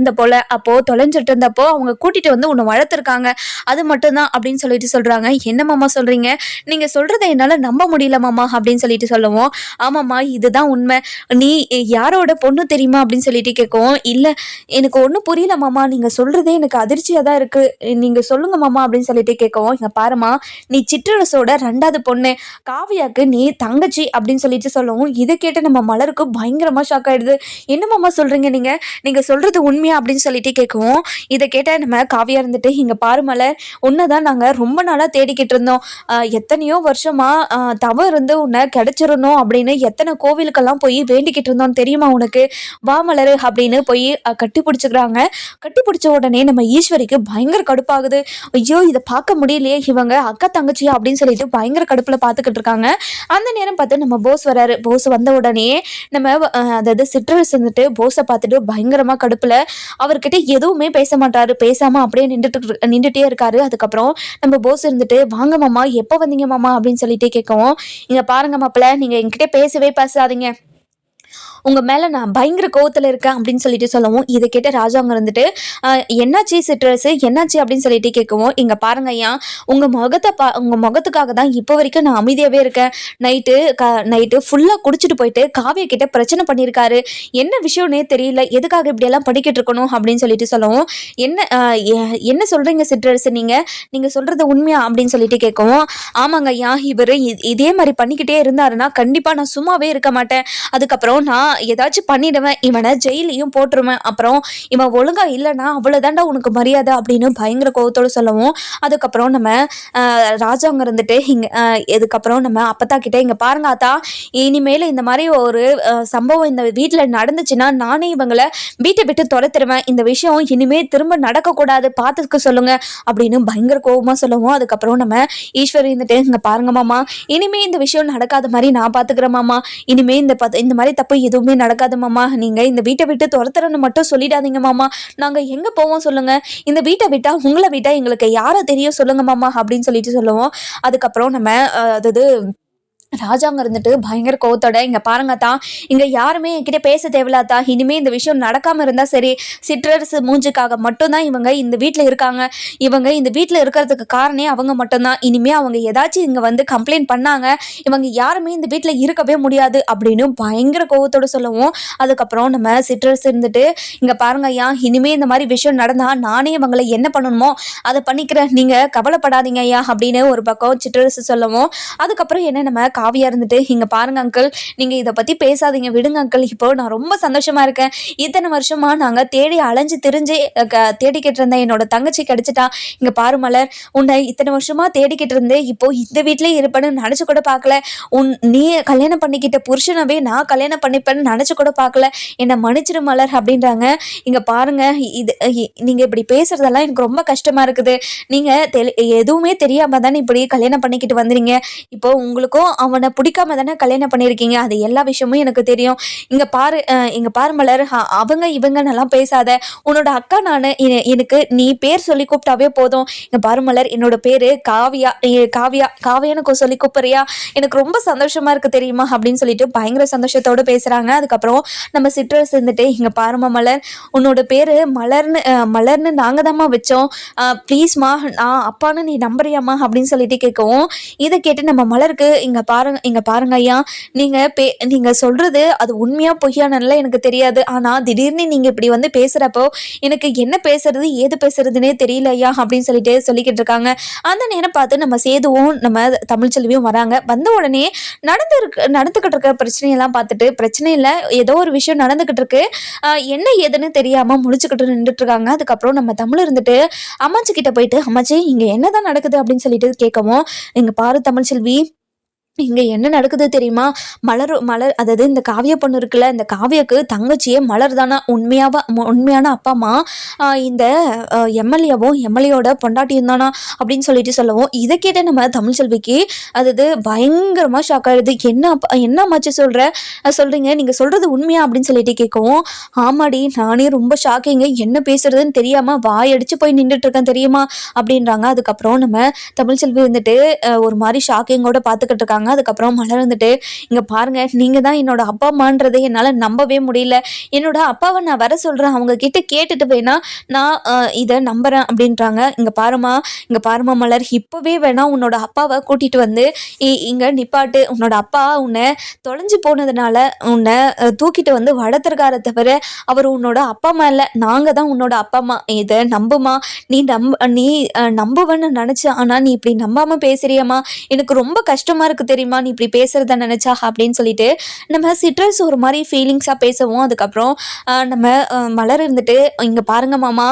இருந்தப்போ அவங்க கூட்டிகிட்டு வந்து உன்னை வளர்த்துருக்காங்க, அது மட்டும்தான் அப்படின்னு சொல்லிட்டு சொல்கிறாங்க. என்ன மாமா சொல்கிறீங்க, நீங்கள் சொல்கிறத என்னால் நம்ப முடியல மாமா அப்படின்னு சொல்லிட்டு சொல்லுவோம். ஆமாம்மா, இதுதான் உண்மை. நீ யாரோட பொண்ணு தெரியுமா அப்படின்னு சொல்லிட்டு கேட்கும். இல்லை எனக்கு ஒன்றும் புரியல மாமா, நீங்கள் சொல்கிறதே எனக்கு அதிர்ச்சியாக தான் இருக்குது, நீங்க சொல்லுங்க மாமா அப்படின்னு சொல்லிட்டு கேட்கவும், இங்க பாருமா, நீ சிற்றரசோட 2வது பொண்ணு, காவியாக்கு நீ தங்கச்சி அப்படின்னு சொல்லிட்டு சொல்லவும், இதை கேட்டு நம்ம மலருக்கு பயங்கரமா ஷாக் ஆயிடுது. என்ன மாமா சொல்றீங்க, நீங்க சொல்றது உண்மையா அப்படின்னு சொல்லிட்டு கேட்கவும், இதை கேட்ட நம்ம காவியா இருந்துட்டு, இங்க பாரு மலர், உன்னைதான் நாங்க ரொம்ப நாளா தேடிக்கிட்டு இருந்தோம். எத்தனையோ வருஷமா தவம் இருந்து உன்னை கிடைச்சிருந்தோம் அப்படின்னு எத்தனை கோவிலுக்கெல்லாம் போய் வேண்டிக்கிட்டு இருந்தோம் தெரியுமா உனக்கு, வா மலரு அப்படின்னு போய் கட்டி பிடிச்சிக்கிறாங்க. கட்டி பிடிச்ச உடனே நம்ம ஈஸ்வரிக்கு பயங்கர கடுப்பாகுது. ஐயோ, இதை பார்க்க முடியலையே, இவங்க அக்கா தங்கச்சியா அப்படின்னு சொல்லிட்டு பயங்கர கடுப்புல பார்த்துக்கிட்டு இருக்காங்க. அந்த நேரம் பார்த்து நம்ம போஸ் வராரு. போஸ் வந்த உடனே நம்ம அதாவது சிற்றரசு வந்துட்டு போஸை பார்த்துட்டு பயங்கரமா கடுப்புல அவர்கிட்ட எதுவுமே பேச மாட்டாரு. பேசாம அப்படியே நின்றுட்டே இருக்காரு. அதுக்கப்புறம் நம்ம போஸ் இருந்துட்டு, வாங்க மாமா, எப்போ வந்தீங்க மாமா அப்படின்னு சொல்லிட்டு கேட்கவும், இங்க பாருங்க மாப்பிள்ள, நீங்க என்கிட்ட பேசவே பேசாதீங்க, உங்கள் மேலே நான் பயங்கர கோவத்தில் இருக்கேன் அப்படின்னு சொல்லிட்டு சொல்லவும், இதை கேட்ட ராஜாங்க இருந்துட்டு, என்னாச்சு சிட்ரஸு, என்னாச்சு அப்படின்னு சொல்லிட்டு கேட்கவும், இங்கே பாருங்க ஐயா, உங்கள் முகத்துக்காக தான் இப்போ வரைக்கும் நான் அமைதியாகவே இருக்கேன். நைட்டு ஃபுல்லாக குடிச்சிட்டு போயிட்டு காவிய கிட்ட பிரச்சனை பண்ணியிருக்காரு. என்ன விஷயம்னே தெரியல, எதுக்காக இப்படியெல்லாம் படிக்கிட்டு இருக்கணும் அப்படின்னு சொல்லிட்டு சொல்லவும், என்ன சொல்கிறீங்க சிட்ரஸு, நீங்கள் சொல்கிறது உண்மையா அப்படின்னு சொல்லிட்டு கேட்கவும், ஆமாங்க ஐயா, இவர் இதே மாதிரி பண்ணிக்கிட்டே இருந்தாருன்னா கண்டிப்பாக நான் சும்மாவே இருக்க மாட்டேன். அதுக்கப்புறம் நான் ஏதாச்சும் பண்ணிடுவேன், இவனை ஜெயிலையும் போட்டுருவேன், அப்புறம் இவன் ஒழுங்கா இல்லைன்னா அவ்வளோதாண்டா உனக்கு மரியாதை அப்படின்னு பயங்கர கோவத்தோடு சொல்லவும், அதுக்கப்புறம் நம்ம ராஜாங்க இருந்துட்டு இதுக்கப்புறம் நம்ம அப்பத்தா கிட்ட, இங்கே பாருங்க ஆத்தா, இனிமேல் இந்த மாதிரி ஒரு சம்பவம் இந்த வீட்டில் நடந்துச்சுன்னா நானே இவங்களை வீட்டை விட்டு துரத்துருவேன், இந்த விஷயம் இனிமேல் திரும்ப நடக்கக்கூடாது, பார்த்துக்க சொல்லுங்க அப்படின்னு பயங்கர கோபமாக சொல்லவும், அதுக்கப்புறம் நம்ம ஈஸ்வரி இருந்துட்டு, இங்கே பாருங்க மாமா, இனிமேல் இந்த விஷயம் நடக்காத மாதிரி நான் பார்த்துக்கிறேன் மாமா, இனிமேல் இந்த மாதிரி தப்பு எதுவுமே நடக்காது மாமா, நீங்க இந்த வீட்டை விட்டு துரத்துறன்னு மட்டும் சொல்லிடாதீங்க மாமா, நாங்க எங்க போவோம் சொல்லுங்க, இந்த வீட்டை விட்டா உங்களை விட்டா எங்களுக்கு யாரை தெரியும் சொல்லுங்க மாமா அப்படின்னு சொல்லிட்டு சொல்லுவோம். அதுக்கப்புறம் நம்ம அதாவது ராஜாங்க இருந்துட்டு பயங்கர கோவத்தோட, இங்கே பாருங்கத்தா, இங்கே யாருமே என்கிட்ட பேச தேவையில்லாத்தா, இனிமேல் இந்த விஷயம் நடக்காமல் இருந்தால் சரி, சிற்றரசு மூஞ்சுக்காக மட்டும்தான் இவங்க இந்த வீட்டில் இருக்காங்க, இவங்க இந்த வீட்டில் இருக்கிறதுக்கு காரணமே அவங்க மட்டும்தான், இனிமேல் அவங்க ஏதாச்சும் இங்கே கம்ப்ளைண்ட் பண்ணாங்க, இவங்க யாருமே இந்த வீட்டில் இருக்கவே முடியாது அப்படின்னு பயங்கர கோவத்தோடு சொல்லவும், அதுக்கப்புறம் நம்ம சிற்றரசு இருந்துட்டு, இங்கே பாருங்க ஐயா, இனிமேல் இந்த மாதிரி விஷயம் நடந்தால் நானே இவங்களை என்ன பண்ணணுமோ அதை பண்ணிக்கிறேன், நீங்கள் கவலைப்படாதீங்க ஐயா அப்படின்னு ஒரு பக்கம் சிற்றரசு சொல்லவும், அதுக்கப்புறம் என்ன நம்ம காவியா இருந்துட்டு, "இங்க பாருங்க அங்கிள், நீங்க இத பத்தி பேசாதீங்க, விடுங்க அங்கிள். இப்போ நான் ரொம்ப சந்தோஷமா இருக்கேன். இத்தன வருஷமா நாங்க தேடி அலைஞ்சு திரிஞ்சு தேடிக்கிட்டு இருந்த என்னோட தங்கச்சி கிடைச்சிட்டா. இங்க பாரு மலர், உன்னை இத்தன வருஷமா தேடிக்கிட்டு இருந்தேன். இப்போ இந்த வீட்லயே இருப்பேன்னு நெனச்சு கூட பார்க்கல. நீ கல்யாணம் பண்ணிக்கிட்ட புருஷனவே நான் கல்யாணம் பண்ணிப்பேன்னு நெனச்சு கூட பார்க்கல. என்ன மன்னிச்சிடு மலர்" அப்படின்றாங்க. "இங்க பாருங்க, இது நீங்க இப்படி பேசுறதெல்லாம் எனக்கு ரொம்ப கஷ்டமா இருக்குது. நீங்க எதுவுமே தெரியாம தானே இப்படி கல்யாணம் பண்ணிக்கிட்டு வந்துறீங்க. இப்போ உங்களுக்கும் அவன பிடிக்காம தானே கல்யாணம் பண்ணியிருக்கீங்க. அது எல்லா விஷயமும் எனக்கு தெரியும். இங்க பாரு மலர், அவங்க இவங்கன்னெல்லாம் பேசாத. உன்னோட அக்கா நானு. எனக்கு நீ பேர் சொல்லி கூப்பிட்டாவே போதும். இங்க பாரு மலர், என்னோட பேரு காவியா. காவியான்னு சொல்லி கூப்பிடுறியா? எனக்கு ரொம்ப சந்தோஷமா இருக்கு தெரியுமா?" அப்படின்னு சொல்லிட்டு பயங்கர சந்தோஷத்தோட பேசுறாங்க. அதுக்கப்புறம் நம்ம சிற்றரசு இருந்துட்டு, "இங்க பாரும்மா மலர், உன்னோட பேரு மலர்னு நாங்க தாம்மா வச்சோம். ப்ளீஸ்மா, நான் அப்பான்னு நீ நம்புறியாம்மா?" அப்படின்னு சொல்லிட்டு கேட்கவும், இதை கேட்டு நம்ம மலருக்கு, இங்க பாருங்க ஐயா, நீங்க சொல்றது அது உண்மையா பொய்யானலாம் எனக்கு தெரியாது. ஆனா திடீர்னு நீங்க இப்படி வந்து பேசுறப்போ எனக்கு என்ன பேசுறது ஏது பேசுறதுன்னே தெரியல ஐயா அப்படின்னு சொல்லிட்டு சொல்லிக்கிட்டு இருக்காங்க. அந்த நேரம் பார்த்து நம்ம சேதுவும் நம்ம தமிழ்ச்செல்வியும் வராங்க. வந்த உடனே நடந்துகிட்டு இருக்க பிரச்சனையெல்லாம் பார்த்துட்டு, பிரச்சனை இல்லை, ஏதோ ஒரு விஷயம் நடந்துகிட்டு இருக்கு, என்ன ஏதுன்னு தெரியாம முழிச்சுக்கிட்டு நின்றுட்டு இருக்காங்க. அதுக்கப்புறம் நம்ம தமிழ் இருந்துட்டு அம்மாச்சி கிட்ட போயிட்டு, "அம்மாச்சி, இங்க என்னதான் நடக்குது?" அப்படின்னு சொல்லிட்டு கேட்கவும், "இங்க பாரு தமிழ்ச்செல்வி, இங்க என்ன நடக்குது தெரியுமா? மலர், அதாவது இந்த காவியா பொண்ணு இருக்குல்ல, இந்த காவியாக்கு தங்கச்சியே மலர் தானா உண்மையான அப்பா அம்மா இந்த எம்எல்ஏவோட பொண்டாட்டியும் தானா" அப்படின்னு சொல்லிட்டு சொல்லவும், இதை கேட்ட நம்ம தமிழ்ச்செல்விக்கு அதாவது பயங்கரமா ஷாக் ஆயிடுது. என்ன அம்மாச்சி சொல்றீங்க, நீங்க சொல்றது உண்மையா?" அப்படின்னு சொல்லிட்டு கேட்கவும், "ஆமாடி, நானே ரொம்ப ஷாக்கிங்க, என்ன பேசுறதுன்னு தெரியாம வாயடிச்சு போய் நின்றுட்டு இருக்கேன் தெரியுமா?" அப்படின்றாங்க. அதுக்கப்புறம் நம்ம தமிழ்ச்செல்வி வந்துட்டு ஒரு மாதிரி ஷாக்கிங்கோட பார்த்துக்கிட்டு இருக்காங்க. அதுக்கப்புறம் மலர் வந்துட்டு, "இங்க பாருங்க, நீங்க தான் என்னோட அப்பா அம்மான்றதை என்னால நம்பவே முடியல. என்னோட அப்பாவை நான் வர சொல்றேன், அவங்க கிட்ட கேட்டுட்டு வேணா நான் இதை நம்புறேன்" அப்படின்றாங்க. "இங்க பாருமா மலர், இப்பவே வேணா உன்னோட அப்பாவை கூட்டிட்டு வந்து இங்க நிப்பாட்டு. உன்னோட அப்பா உன்னை தொலைஞ்சு போனதுனால உன்னை தூக்கிட்டு வந்து வளர்த்துருக்கார தவிர அவர் உன்னோட அப்பா அம்மா இல்லை. நாங்க தான் உன்னோட அப்பா அம்மா. இதை நம்புமா. நீ நம்புவேன்னு நினைச்ச, ஆனா நீ இப்படி நம்பாம பேசுறியம்மா. எனக்கு ரொம்ப கஷ்டமா இருக்கு தெரியுமா நீ இப்படி பேசுறத நினைச்சா" அப்படின்னு சொல்லிட்டு நம்ம சிட்ரஸ் ஒரு மாதிரி ஃபீலிங்ஸா பேசவும், அதுக்கப்புறம் நம்ம மலர் இருந்துட்டு, "இங்க பாருங்க மாமா,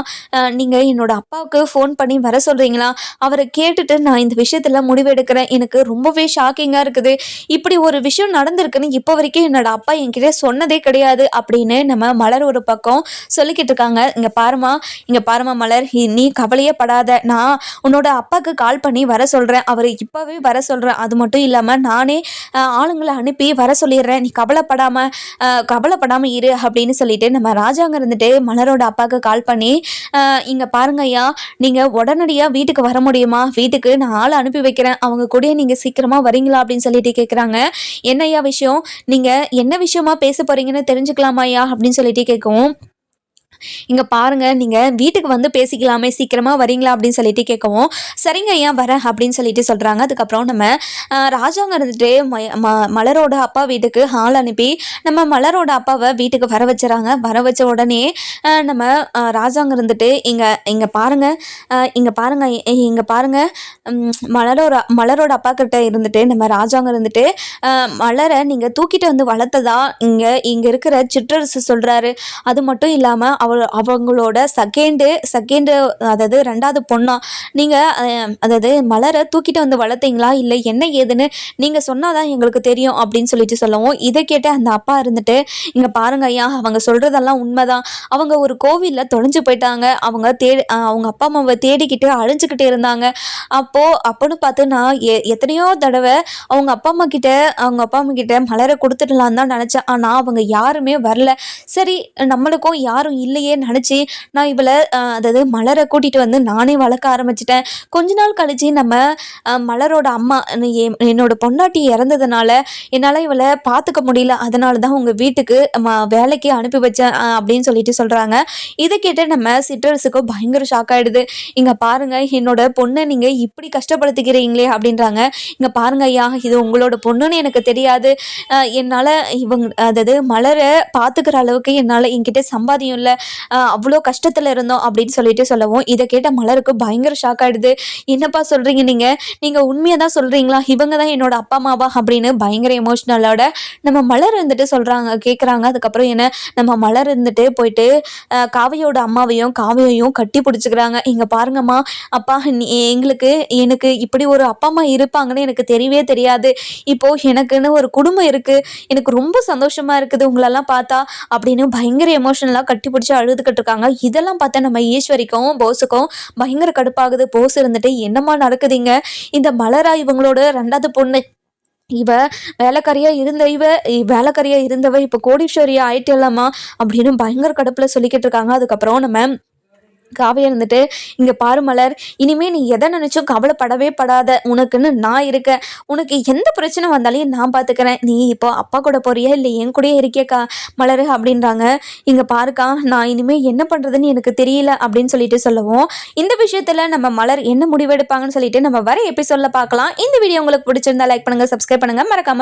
நீங்க என்னோட அப்பாவுக்கு ஃபோன் பண்ணி வர சொல்றீங்களா? அவரை கேட்டுட்டு நான் இந்த விஷயத்துல முடிவெடுக்கிறேன். எனக்கு ரொம்பவே ஷாக்கிங்கா இருக்குது. இப்படி ஒரு விஷயம் நடந்திருக்குன்னு இப்போ வரைக்கும் என்னோட அப்பா என்கிட்ட சொன்னதே கிடையாது" அப்படின்னு நம்ம மலர் ஒரு பக்கம் சொல்லிக்கிட்டு இருக்காங்க. இங்க பாருமா மலர், நீ கவலையே படாத. நான் உன்னோட அப்பாவுக்கு கால் பண்ணி வர சொல்றேன். அவர் இப்பவே வர சொல்றேன். அது மட்டும் இல்லாம நானே ஆளுங்களை அனுப்பி வர சொல்லிடுறேன். நீ கவலைப்படாம இரு" அப்படின்னு சொல்லிட்டு நம்ம ராஜாங்க இருந்துட்டு மலரோட அப்பாவுக்கு கால் பண்ணி, "இங்க பாருங்க ஐயா, நீங்க உடனடியா வீட்டுக்கு வர முடியுமா? வீட்டுக்கு நான் ஆளை அனுப்பி வைக்கிறேன். அவங்க கூட நீங்க சீக்கிரமா வரீங்களா?" அப்படின்னு சொல்லிட்டு கேட்குறாங்க. "என்ன ஐயா விஷயம்? நீங்க என்ன விஷயமா பேச போறீங்கன்னு தெரிஞ்சுக்கலாமா ஐயா?" அப்படின்னு சொல்லிட்டு கேட்கவும், "இங்க பாருங்க, நீங்க வீட்டுக்கு வந்து பேசிக்கலாமே, சீக்கிரமா வரீங்களா?" அப்படின்னு சொல்லிட்டு கேட்கவும், "சரிங்க ஐயா, வரேன்" அப்படின்னு சொல்லிட்டு சொல்றாங்க. அதுக்கப்புறம் நம்ம ராஜாங்க இருந்துட்டு மலரோட அப்பா வீட்டுக்கு ஆள் அனுப்பி நம்ம மலரோட அப்பாவை வீட்டுக்கு வர வச்சுறாங்க. வர வச்ச உடனே நம்ம ராஜாங்க இருந்துட்டு, இங்க இங்க பாருங்க இங்க பாருங்க இங்க பாருங்க மலரோட அப்பா கிட்ட இருந்துட்டு நம்ம ராஜாங்க இருந்துட்டு, "மலரை நீங்க தூக்கிட்டு வந்து வளர்த்ததா இங்க இருக்கிற சிற்றரசு சொல்றாரு. அது மட்டும் இல்லாம அவங்களோட செகண்டு, அதாவது 2வது பொண்ணா நீங்க அதாவது மலரை தூக்கிட்டு வந்து வளர்த்தீங்களா, இல்லை என்ன ஏதுன்னு நீங்க சொன்னாதான் எங்களுக்கு தெரியும்" அப்படின்னு சொல்லிட்டு சொல்லவும், இதை கேட்ட அந்த அப்பா இருந்துட்டு, "இங்க பாருங்க ஐயா, அவங்க சொல்றதெல்லாம் உண்மைதான். அவங்க ஒரு கோவில்ல தொலைஞ்சு போயிட்டாங்க. அவங்க அப்பா அம்மாவை தேடிக்கிட்டு அழிஞ்சுக்கிட்டு இருந்தாங்க. அப்போன்னு பார்த்து நான் எத்தனையோ தடவை அவங்க அப்பா அம்மா கிட்ட மலரை கொடுத்துடலான்னு தான் நினைச்சேன். ஆனா அவங்க யாருமே வரல. சரி, நம்மளுக்கும் யாரும் இல்லையே நினச்சி நான் இவளை அதாவது மலரை கூட்டிகிட்டு வந்து நானே வளர்க்க ஆரம்பிச்சிட்டேன். கொஞ்ச நாள் கழிச்சு நம்ம மலரோட அம்மா என்னோட பொண்டாட்டி இறந்ததுனால என்னால் இவளை பார்த்துக்க முடியல. அதனால தான் உங்கள் வீட்டுக்கு வேலைக்கு அனுப்பி வச்சேன்" அப்படின்னு சொல்லிட்டு சொல்கிறாங்க. இதை கேட்டு நம்ம சிற்றரசுக்கும் பயங்கர ஷாக் ஆகிடுது. "இங்கே பாருங்க, என்னோட பொண்ணை நீங்கள் இப்படி கஷ்டப்படுத்திக்கிறீங்களே" அப்படின்றாங்க. "இங்கே பாருங்க ஐயா, இது உங்களோட பொண்ணுன்னு எனக்கு தெரியாது. என்னால் அதாவது மலரை பார்த்துக்கிற அளவுக்கு என்கிட்ட சம்பாதியம் இல்லை. அவ்வளோ கஷ்டத்தில் இருந்தோம் அப்படின்னு சொல்லிட்டு சொல்லவும் இதை கேட்ட மலருக்கு பயங்கர ஷாக் ஆகிடுது. என்னப்பா சொல்கிறீங்க நீங்கள் உண்மையாக தான் சொல்கிறீங்களா? இவங்க தான் என்னோட அப்பா அம்மாவா அப்படின்னு பயங்கர எமோஷ்னலோட நம்ம மலர் இருந்துட்டு சொல்கிறாங்க கேட்குறாங்க. அதுக்கப்புறம் என்ன நம்ம மலர் இருந்துட்டு போயிட்டு காவியோட அம்மாவையும் காவியையும் கட்டி பிடிச்சிக்கிறாங்க. இங்கே பாருங்கம்மா அப்பா எனக்கு இப்படி ஒரு அப்பா அம்மா இருப்பாங்கன்னு எனக்கு தெரியவே தெரியாது. இப்போது எனக்குன்னு ஒரு குடும்பம் இருக்குது, எனக்கு ரொம்ப சந்தோஷமாக இருக்குது உங்களெல்லாம் பார்த்தா அப்படின்னு பயங்கர எமோஷனலாக கட்டி பிடிச்சி அழுதுகிட்டு இருக்காங்க. இதெல்லாம் பார்த்தா நம்ம ஈஸ்வரிக்கும் போஸுக்கும் பயங்கர கடுப்பாகுது. போஸ் இருந்துட்டு என்னம்மா நடக்குதுங்க, இந்த மலரா இவங்களோட 2வது பொண்ணு, இவ வேலைக்காரியா இருந்தவ இப்போ கோடீஸ்வரியா ஆயிட்டேலம்மா அப்படின்னு பயங்கர கடுப்பில் சொல்லிக்கிட்டு இருக்காங்க. அதுக்கப்புறம் நம்ம காவியா இருந்துட்டு இங்கே பாரு மலர், இனிமே நீ எதை நினச்சும் கவலைப்படவே படாத, உனக்குன்னு நான் இருக்கேன், உனக்கு எந்த பிரச்சனை வந்தாலையும் நான் பார்த்துக்கிறேன், நீ இப்போ அப்பா கூட போறியா இல்லை என் கூடயே இருக்கேக்கா மலர் அப்படின்றாங்க. இங்கே பாருக்கா, நான் இனிமேல் என்ன பண்ணுறதுன்னு எனக்கு தெரியல அப்படின்னு சொல்லிட்டு சொல்லவும் இந்த விஷயத்தில் நம்ம மலர் என்ன முடிவெடுப்பாங்கன்னு சொல்லிட்டு நம்ம வர எபிசோடில் பார்க்கலாம். இந்த வீடியோ உங்களுக்கு பிடிச்சிருந்தா லைக் பண்ணுங்கள், சப்ஸ்கிரைப் பண்ணுங்கள், மறக்காம